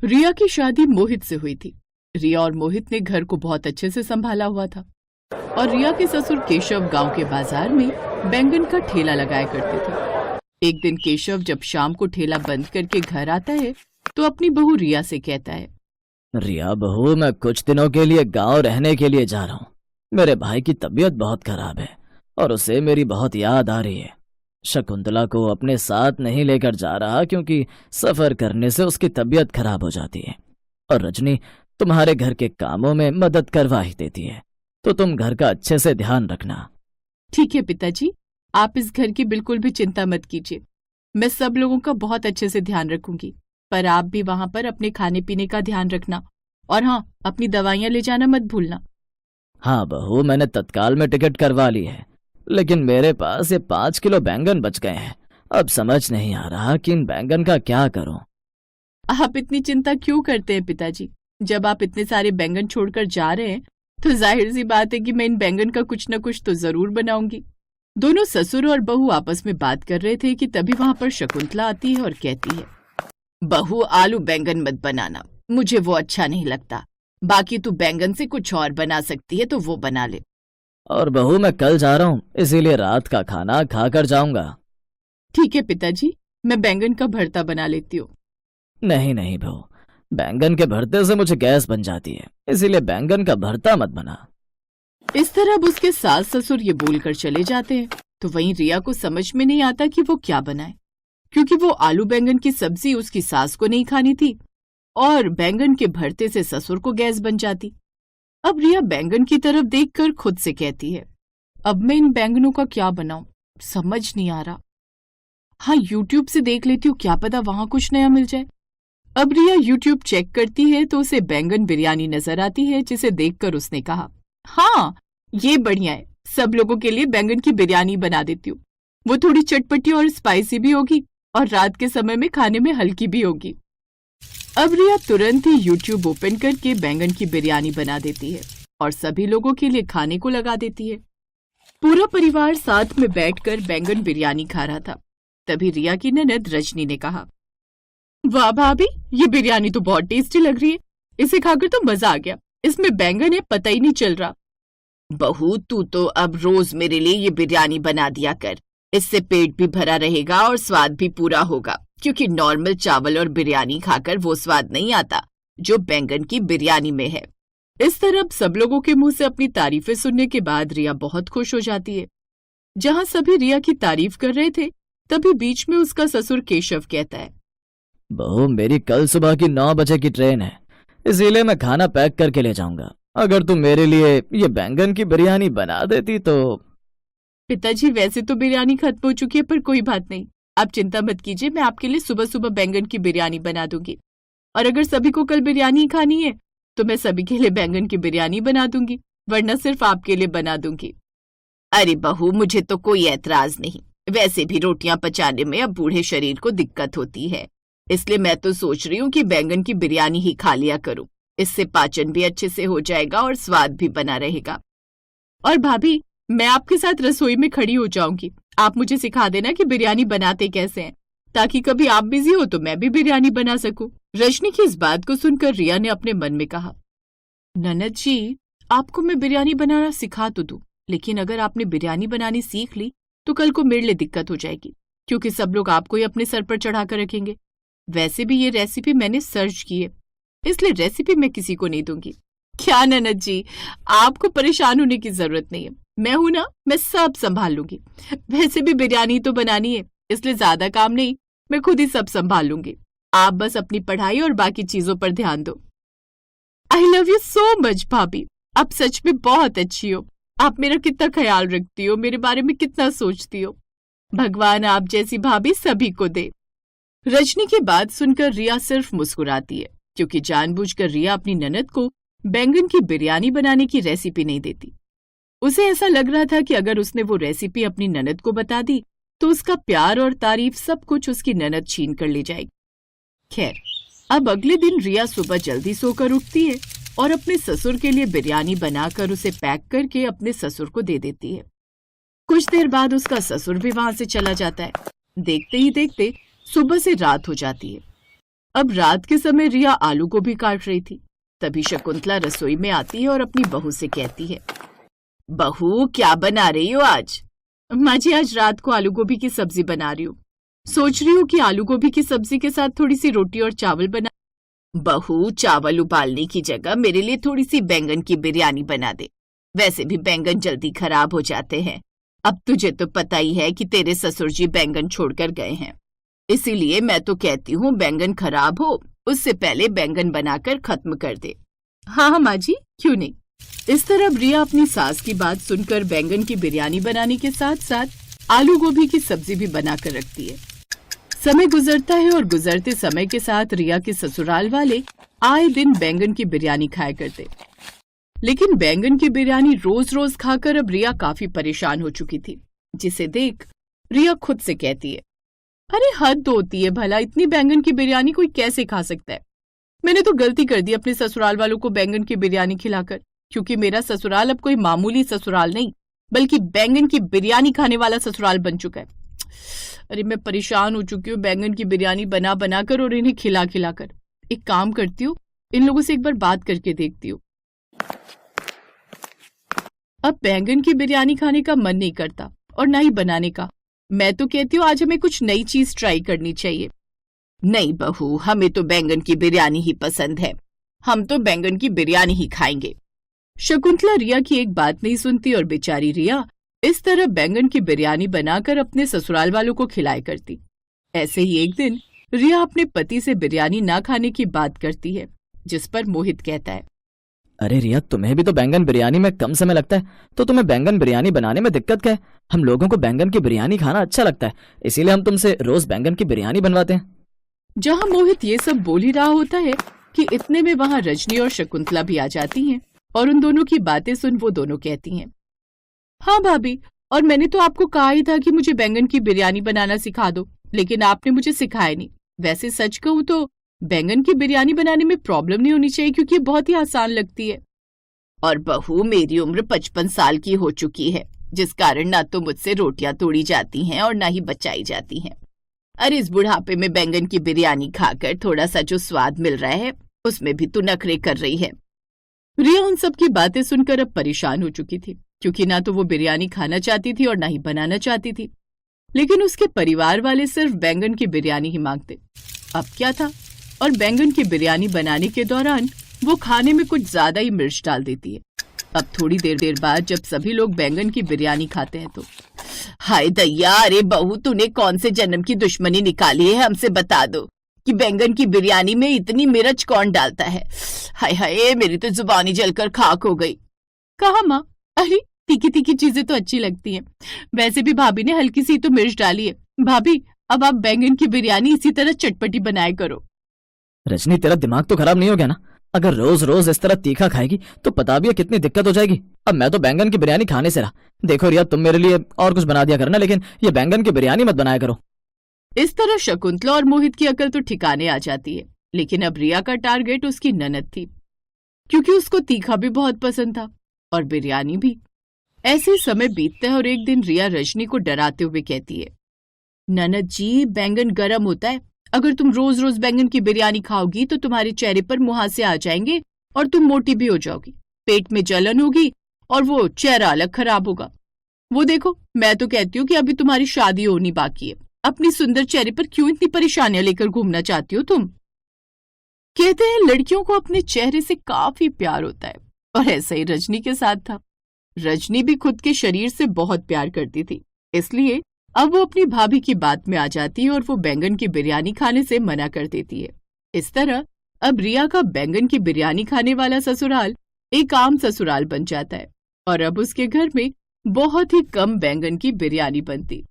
रिया की शादी मोहित से हुई थी। रिया और मोहित ने घर को बहुत अच्छे से संभाला हुआ था और रिया के ससुर केशव गांव के बाजार में बैंगन का ठेला लगाया करते थे। एक दिन केशव जब शाम को ठेला बंद करके घर आता है तो अपनी बहू रिया से कहता है, रिया बहू, मैं कुछ दिनों के लिए गांव रहने के लिए जा रहा हूँ। मेरे भाई की तबीयत बहुत खराब है और उसे मेरी बहुत याद आ रही है। शकुंतला को अपने साथ नहीं लेकर जा रहा क्योंकि सफर करने से उसकी तबीयत खराब हो जाती है और रजनी तुम्हारे घर के कामों में मदद करवा ही देती है, तो तुम घर का अच्छे से ध्यान रखना। ठीक है पिताजी, आप इस घर की बिल्कुल भी चिंता मत कीजिए। मैं सब लोगों का बहुत अच्छे से ध्यान रखूंगी, पर आप भी वहां पर अपने खाने पीने का ध्यान रखना और हाँ, अपनी दवाइयां ले जाना मत भूलना। हाँ बहू, मैंने तत्काल में टिकट करवा ली है, लेकिन मेरे पास ये 5 किलो बैंगन बच गए हैं। अब समझ नहीं आ रहा कि इन बैंगन का क्या करूं। आप इतनी चिंता क्यों करते हैं पिताजी? जब आप इतने सारे बैंगन छोड़कर जा रहे हैं तो जाहिर सी बात है कि मैं इन बैंगन का कुछ न कुछ तो जरूर बनाऊंगी। दोनों ससुर और बहू आपस में बात कर रहे थे कि तभी वहां पर शकुंतला आती है और कहती है, बहू आलू बैंगन मत बनाना, मुझे वो अच्छा नहीं लगता। बाकी तू बैंगन से कुछ और बना सकती है तो वो बना ले। और बहू, मैं कल जा रहा हूँ, इसीलिए रात का खाना खाकर जाऊंगा। ठीक है पिताजी, मैं बैंगन का भरता बना लेती हूँ। नहीं नहीं बहू, बैंगन के भरते से मुझे गैस बन जाती है, इसीलिए बैंगन का भरता मत बना। इस तरह अब उसके सास ससुर ये बोलकर चले जाते हैं तो वहीं रिया को समझ में नहीं आता कि वो क्या बनाए, क्योंकि वो आलू बैंगन की सब्जी उसकी सास को नहीं खानी थी और बैंगन के भरते से ससुर को गैस बन जाती। अब रिया बैंगन की तरफ देखकर खुद से कहती है, अब मैं इन बैंगनों का क्या बनाऊं, समझ नहीं आ रहा। हाँ, यूट्यूब से देख लेती हूँ, क्या पता वहां कुछ नया मिल जाए। अब रिया यूट्यूब चेक करती है तो उसे बैंगन बिरयानी नजर आती है, जिसे देखकर उसने कहा, हाँ ये बढ़िया है, सब लोगों के लिए बैंगन की बिरयानी बना देती हूँ। वो थोड़ी चटपटी और स्पाइसी भी होगी और रात के समय में खाने में हल्की भी होगी। अब रिया तुरंत ही यूट्यूब ओपन करके बैंगन की बिरयानी बना देती है और सभी लोगों के लिए खाने को लगा देती है। पूरा परिवार साथ में बैठकर बैंगन बिरयानी खा रहा था। तभी रिया की ननद रजनी ने कहा, वाह भाभी, ये बिरयानी तो बहुत टेस्टी लग रही है, इसे खाकर तो मजा आ गया। इसमें बैंगन है पता ही नहीं चल रहा। बहू, तू तो अब रोज मेरे लिए ये बिरयानी बना दिया कर, इससे पेट भी भरा रहेगा और स्वाद भी पूरा होगा, क्योंकि नॉर्मल चावल और बिरयानी खाकर वो स्वाद नहीं आता जो बैंगन की बिरयानी में है। इस तरह सब लोगों के मुंह से अपनी तारीफें सुनने के बाद रिया बहुत खुश हो जाती है। जहां सभी रिया की तारीफ कर रहे थे तभी बीच में उसका ससुर केशव कहता है, बहू, मेरी कल सुबह की 9 बजे की ट्रेन है, इसीलिए मैं खाना पैक करके ले जाऊंगा। अगर तुम मेरे लिए ये बैंगन की बिरयानी बना देती तो। पिताजी, वैसे तो बिरयानी खत्म हो चुकी है, पर कोई बात नहीं, आप चिंता मत कीजिए, मैं आपके लिए सुबह सुबह बैंगन की बिरयानी बना दूंगी। और अगर सभी को कल बिरयानी खानी है तो मैं सभी के लिए बैंगन की बिरयानी बना दूंगी, वरना सिर्फ आपके लिए बना दूंगी। अरे बहू, मुझे तो कोई ऐतराज नहीं, वैसे भी रोटियां पचाने में अब बूढ़े शरीर को दिक्कत होती है, इसलिए मैं तो सोच रही हूँ कि बैंगन की बिरयानी ही खा लिया करूँ। इससे पाचन भी अच्छे से हो जाएगा और स्वाद भी बना रहेगा। और भाभी, मैं आपके साथ रसोई में खड़ी हो जाऊंगी, आप मुझे सिखा देना कि बिरयानी बनाते कैसे हैं, ताकि कभी आप बिजी हो तो मैं भी बिरयानी बना सकूं। रजनी की इस बात को सुनकर रिया ने अपने मन में कहा, ननद जी, आपको मैं बिरयानी बनाना सिखा तो दूं, लेकिन अगर आपने बिरयानी बनानी सीख ली तो कल को मेरे लिए दिक्कत हो जाएगी, क्योंकि सब लोग आपको ही अपने सर पर चढ़ा कर रखेंगे। वैसे भी ये रेसिपी मैंने सर्च की है, इसलिए रेसिपी मैं किसी को नहीं दूंगी। क्या ननद जी, आपको परेशान होने की जरूरत नहीं है, मैं हूं ना, मैं सब संभाल लूंगी। वैसे भी बिरयानी तो बनानी है, इसलिए ज्यादा काम नहीं, मैं खुद ही सब संभाल लूंगी। आप बस अपनी पढ़ाई और बाकी चीजों पर ध्यान दो। I love you so much भाभी, आप सच में बहुत अच्छी हो, आप मेरा कितना ख्याल रखती हो, मेरे बारे में कितना सोचती हो। भगवान आप जैसी भाभी सभी को दे। रजनी की बात सुनकर रिया सिर्फ मुस्कुराती है, क्योंकि जानबूझकर रिया अपनी ननद को बैंगन की बिरयानी बनाने की रेसिपी नहीं देती। उसे ऐसा लग रहा था कि अगर उसने वो रेसिपी अपनी ननद को बता दी तो उसका प्यार और तारीफ सब कुछ उसकी ननद छीन कर ले जाएगी। खैर, अब अगले दिन रिया सुबह जल्दी सोकर उठती है और अपने ससुर के लिए बिरयानी बनाकर उसे पैक करके अपने ससुर को दे देती है। कुछ देर बाद उसका ससुर भी वहां से चला जाता है। देखते ही देखते सुबह से रात हो जाती है। अब रात के समय रिया आलू गोभी काट रही थी। तभी शकुंतला रसोई में आती है और अपनी बहू से कहती है, बहू क्या बना रही हो आज? माँ जी, आज रात को आलू गोभी की सब्जी बना रही हूँ। सोच रही हूँ कि आलू गोभी की सब्जी के साथ थोड़ी सी रोटी और चावल बना। बहू, चावल उबालने की जगह मेरे लिए थोड़ी सी बैंगन की बिरयानी बना दे। वैसे भी बैंगन जल्दी खराब हो जाते हैं। अब तुझे तो पता ही है कि तेरे ससुर जी बैंगन छोड़कर गए हैं, इसीलिए मैं तो कहती हूँ बैंगन खराब हो उससे पहले बैंगन बनाकर खत्म कर दे। हाँ हाँ माँ जी, क्यों नहीं। इस तरह रिया अपनी सास की बात सुनकर बैंगन की बिरयानी बनाने के साथ साथ आलू गोभी की सब्जी भी बनाकर रखती है। समय गुजरता है और गुजरते समय के साथ रिया के ससुराल वाले आए दिन बैंगन की बिरयानी खाया करते। लेकिन बैंगन की बिरयानी रोज रोज खाकर अब रिया काफी परेशान हो चुकी थी, जिसे देख रिया खुद से कहती है, अरे हद होती है भला, इतनी बैंगन की बिरयानी कोई कैसे खा सकता है। मैंने तो गलती कर दी अपने ससुराल वालों को बैंगन की बिरयानी खिलाकर, क्योंकि मेरा ससुराल अब कोई मामूली ससुराल नहीं बल्कि बैंगन की बिरयानी खाने वाला ससुराल बन चुका है। अरे मैं परेशान हो चुकी हूँ बैंगन की बिरयानी बना बनाकर और इन्हें खिला खिलाकर। एक काम करती हूँ, इन लोगों से एक बार बात करके देखती हूँ। अब बैंगन की बिरयानी खाने का मन नहीं करता और ना ही बनाने का। मैं तो कहती हूँ आज हमें कुछ नई चीज ट्राई करनी चाहिए। नहीं बहू, हमें तो बैंगन की बिरयानी ही पसंद है, हम तो बैंगन की बिरयानी ही खाएंगे। शकुंतला रिया की एक बात नहीं सुनती और बेचारी रिया इस तरह बैंगन की बिरयानी बनाकर अपने ससुराल वालों को खिलाया करती। ऐसे ही एक दिन रिया अपने पति से बिरयानी ना खाने की बात करती है, जिस पर मोहित कहता है, अरे रिया, तुम्हें भी तो बैंगन बिरयानी में कम समय लगता है, तो तुम्हें बैंगन बिरयानी बनाने में दिक्कत क्या है? हम लोगों को बैंगन की बिरयानी खाना अच्छा लगता है, इसीलिए हम तुमसे रोज बैंगन की बिरयानी बनवाते हैं। जहां मोहित ये सब बोल ही रहा होता है कि इतने में वहां रजनी और शकुंतला भी आ जाती हैं और उन दोनों की बातें सुन वो दोनों कहती हैं, हाँ भाभी, और मैंने तो आपको कहा ही था कि मुझे बैंगन की बिरयानी बनाना सिखा दो, लेकिन आपने मुझे सिखाया नहीं। वैसे सच कहूँ तो बैंगन की बिरयानी बनाने में प्रॉब्लम नहीं होनी चाहिए, क्योंकि बहुत ही आसान लगती है। और बहू, मेरी उम्र 55 साल की हो चुकी है, जिस कारण ना तो मुझसे रोटियां तोड़ी जाती हैं और ना ही बचाई जाती हैं। अरे इस बुढ़ापे में बैंगन की बिरयानी खाकर थोड़ा सा जो स्वाद मिल रहा है उसमें भी तू नखरे कर रही है। रिया उन सब की बातें सुनकर अब परेशान हो चुकी थी, क्योंकि ना तो वो बिरयानी खाना चाहती थी और ना ही बनाना चाहती थी। लेकिन उसके परिवार वाले सिर्फ बैंगन की बिरयानी ही मांगते। अब क्या था, और बैंगन की बिरयानी बनाने के दौरान वो खाने में कुछ ज्यादा ही मिर्च डाल देती है। अब थोड़ी देर बाद जब सभी लोग बैंगन की बिरयानी खाते हैं तो, हाय दैया, अरे बहू, तूने कौन से जन्म की दुश्मनी निकाली है? हमसे बता दो कि बैंगन की बिरयानी में इतनी मिर्च कौन डालता है? हाय हाय, मेरी तो जुबानी जलकर खाक हो गई। कहा माँ, अरे तीखी तीखी चीजें तो अच्छी लगती हैं, वैसे भी भाभी ने हल्की सी तो मिर्च डाली है। भाभी, अब आप बैंगन की बिरयानी इसी तरह चटपटी बनाया करो। रजनी, तेरा दिमाग तो खराब नहीं हो गया ना? अगर रोज रोज इस तरह तीखा खाएगी तो पता भी है कितनी दिक्कत हो जाएगी। अब मैं तो बैंगन की बिरयानी खाने से रहा। देखो रिया, तुम मेरे लिए और कुछ बना दिया करना, लेकिन ये बैंगन की बिरयानी मत बनाया करो। इस तरह शकुंतला और मोहित की अकल तो ठिकाने आ जाती है। लेकिन अब रिया का टारगेट उसकी ननद थी, क्योंकि उसको तीखा भी बहुत पसंद था और बिरयानी भी। ऐसे ही समय बीतता है और एक दिन रिया रजनी को डराते हुए कहती है, ननद जी, बैंगन गर्म होता है, अगर तुम रोज रोज बैंगन की बिरयानी खाओगी तो तुम्हारे चेहरे पर मुहासे आ जाएंगे और तुम मोटी भी हो जाओगी, पेट में जलन होगी और वो चेहरा अलग खराब होगा। वो देखो, मैं तो कहती हूँ कि अभी तुम्हारी शादी होनी बाकी है, अपनी सुंदर चेहरे पर क्यों इतनी परेशानियां लेकर घूमना चाहती हो तुम? कहते हैं लड़कियों को अपने चेहरे से काफी प्यार होता है, और ऐसा ही रजनी के साथ था। रजनी भी खुद के शरीर से बहुत प्यार करती थी, इसलिए अब वो अपनी भाभी की बात में आ जाती है और वो बैंगन की बिरयानी खाने से मना कर देती है। इस तरह अब रिया का बैंगन की बिरयानी खाने वाला ससुराल एक आम ससुराल बन जाता है और अब उसके घर में बहुत ही कम बैंगन की बिरयानी बनती।